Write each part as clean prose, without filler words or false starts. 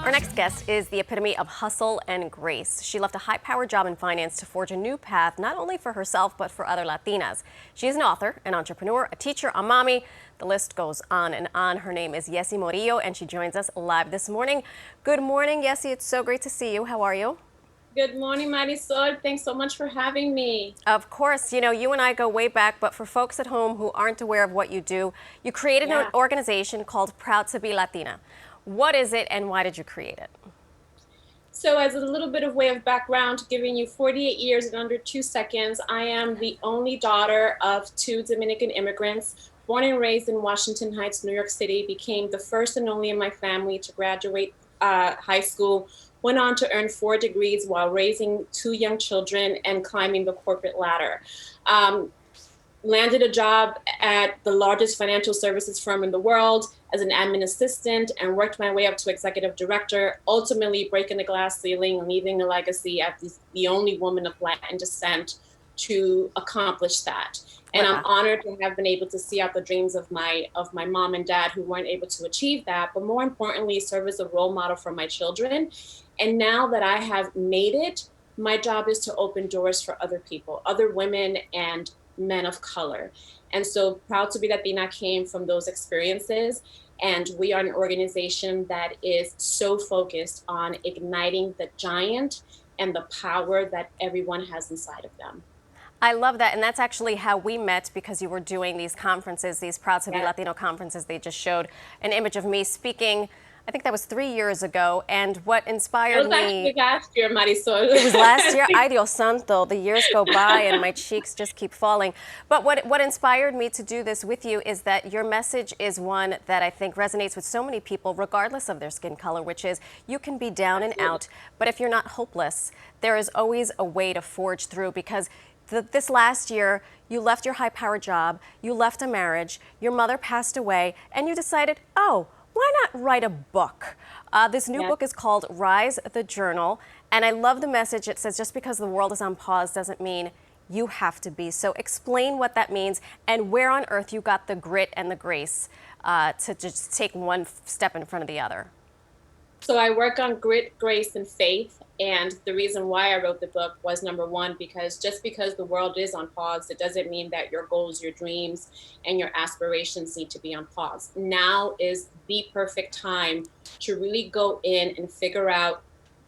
Our next guest is the epitome of hustle and grace. She left a high-powered job in finance to forge a new path, not only for herself, but for other Latinas. She is an author, an entrepreneur, a teacher, a mommy. The list goes on and on. Her name is Yesi Morillo, and she joins us live this morning. Good morning, Yesi. It's so great to see you. How are you? Good morning, Marysol. Thanks so much for having me. Of course, you and I go way back, but for folks at home who aren't aware of what you do, you created an organization called Proud to Be Latina. What is it and why did you create it? So as a little bit of way of background, giving you 48 years in under 2 seconds, I am the only daughter of 2 Dominican immigrants, born and raised in Washington Heights, New York City, became the first and only in my family to graduate high school, went on to earn 4 degrees while raising 2 young children and climbing the corporate ladder. Landed a job at the largest financial services firm in the world as an admin assistant and worked my way up to executive director, ultimately breaking the glass ceiling and leaving a legacy as the only woman of Latin descent to accomplish that. And I'm honored to have been able to see out the dreams of my mom and dad who weren't able to achieve that, but more importantly, serve as a role model for my children. And now that I have made it, my job is to open doors for other people, other women and men of color. And so Proud to Be Latina came from those experiences. And we are an organization that is so focused on igniting the giant and the power that everyone has inside of them. I love that. And that's actually how we met, because you were doing these conferences, these Proud to Be Latino conferences. They just showed an image of me speaking. I think that was 3 years ago. And what inspired me... It was actually last year, Marysol. It was last year? Ay, Dios santo. The years go by and my cheeks just keep falling. But what inspired me to do this with you is that your message is one that I think resonates with so many people, regardless of their skin color, which is you can be down and out, but if you're not hopeless, there is always a way to forge through, because this last year, you left your high-powered job, you left a marriage, your mother passed away, and you decided, oh, why not write a book? This new book is called Rise the Journal, and I love the message. It says just because the world is on pause doesn't mean you have to be. So explain what that means and where on earth you got the grit and the grace to just take one step in front of the other. So I work on grit, grace, and faith. And the reason why I wrote the book was, number one, because just because the world is on pause, it doesn't mean that your goals, your dreams, and your aspirations need to be on pause. Now is the perfect time to really go in and figure out,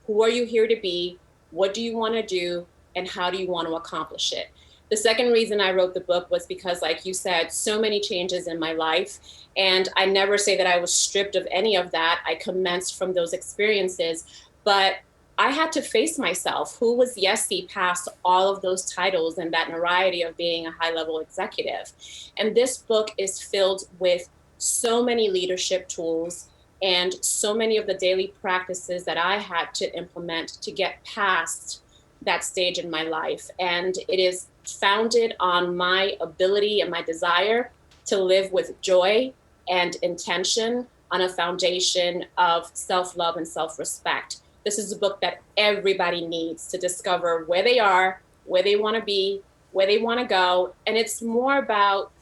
who are you here to be? What do you want to do? And how do you want to accomplish it? The second reason I wrote the book was because, like you said, so many changes in my life. And I never say that I was stripped of any of that. I commenced from those experiences, but I had to face myself. Who was Yesi past all of those titles and that notoriety of being a high-level executive? And this book is filled with so many leadership tools and so many of the daily practices that I had to implement to get past that stage in my life. And it is founded on my ability and my desire to live with joy and intention on a foundation of self-love and self-respect. This is a book that everybody needs to discover where they are, where they want to be, where they want to go. And it's more about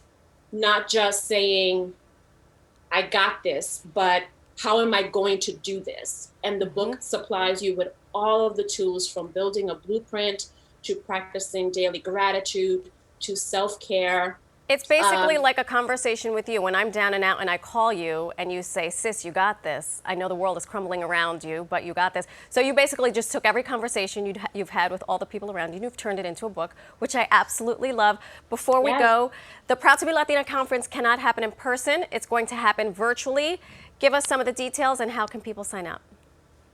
not just saying, I got this, but how am I going to do this? And the book supplies you with all of the tools, from building a blueprint to practicing daily gratitude to self-care. It's basically like a conversation with you. When I'm down and out and I call you and you say, sis, you got this. I know the world is crumbling around you, but you got this. So you basically just took every conversation you've had with all the people around you and you've turned it into a book, which I absolutely love. Before we go, the Proud to Be Latina conference cannot happen in person. It's going to happen virtually. Give us some of the details and how can people sign up?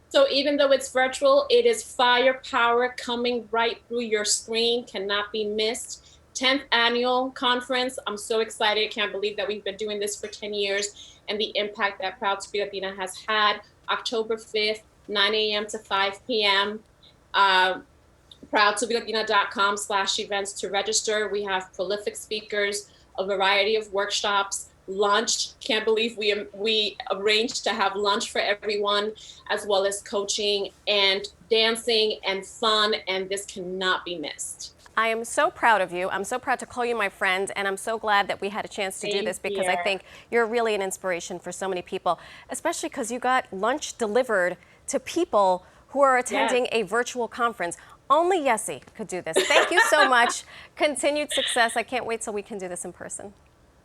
So even though it's virtual, it is firepower coming right through your screen, cannot be missed. 10th annual conference. I'm so excited. Can't believe that we've been doing this for 10 years and the impact that Proud to Be Latina has had. October 5th, 9 a.m. to 5 p.m. proudtobelatina.com/events to register. We have prolific speakers, a variety of workshops, lunch. Can't believe we arranged to have lunch for everyone, as well as coaching and dancing and fun, and this cannot be missed. I am so proud of you. I'm so proud to call you my friend, and I'm so glad that we had a chance to do this because I think you're really an inspiration for so many people, especially because you got lunch delivered to people who are attending a virtual conference. Only Yesi could do this. Thank you so much. Continued success. I can't wait till we can do this in person.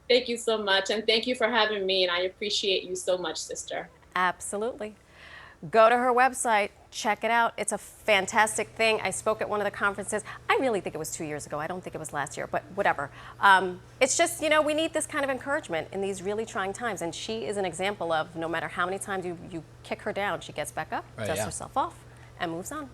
Thank you so much, and thank you for having me, and I appreciate you so much, sister. Absolutely. Go to her website, check it out. It's a fantastic thing. I spoke at one of the conferences. I really think it was 2 years ago. I don't think it was last year, but whatever. It's just, you know, we need this kind of encouragement in these really trying times. And she is an example of no matter how many times you kick her down, she gets back up, dusts herself off, and moves on.